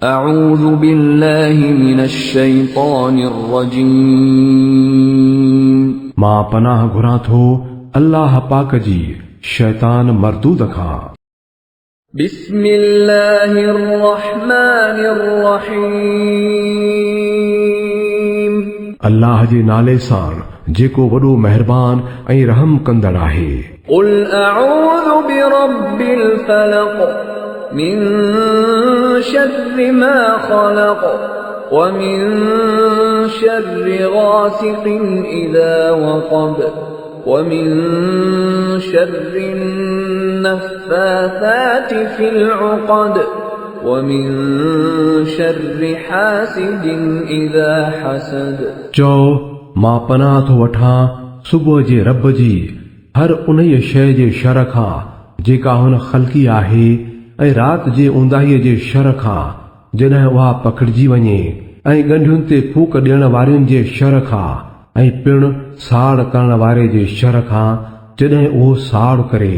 أعوذ بالله من الشيطان الرجيم मां पनाह घुरां थो अल्लाह पाक जी शैतान मरदूद खां। بسم الله الرحمن الرحيم अल्लाह जे नाले सां जेको वॾो महिरबान ऐं रहम कंदड़ आहे। قل أعوذ برب الفلق من شر ما خلق ومن شر غاسق إذا وقب ومن شر النفاثات في العقد ومن شر حاسد إذا حسد चओ मां पनाह थो वठां सुबुह जे रब जी हर उन शइ जे शर खां जेका हुन ख़ल्क़ी आहे ऐं राति जे ऊंदाहीअ जे शर खां जॾहिं उहा पकड़जी वञे ऐं ॻंढियुनि ते फूक ॾियण वारियुनि जे शर खां ऐं पिणु साड़ करण वारे जे शर खां जॾहिं उहो साड़ करे।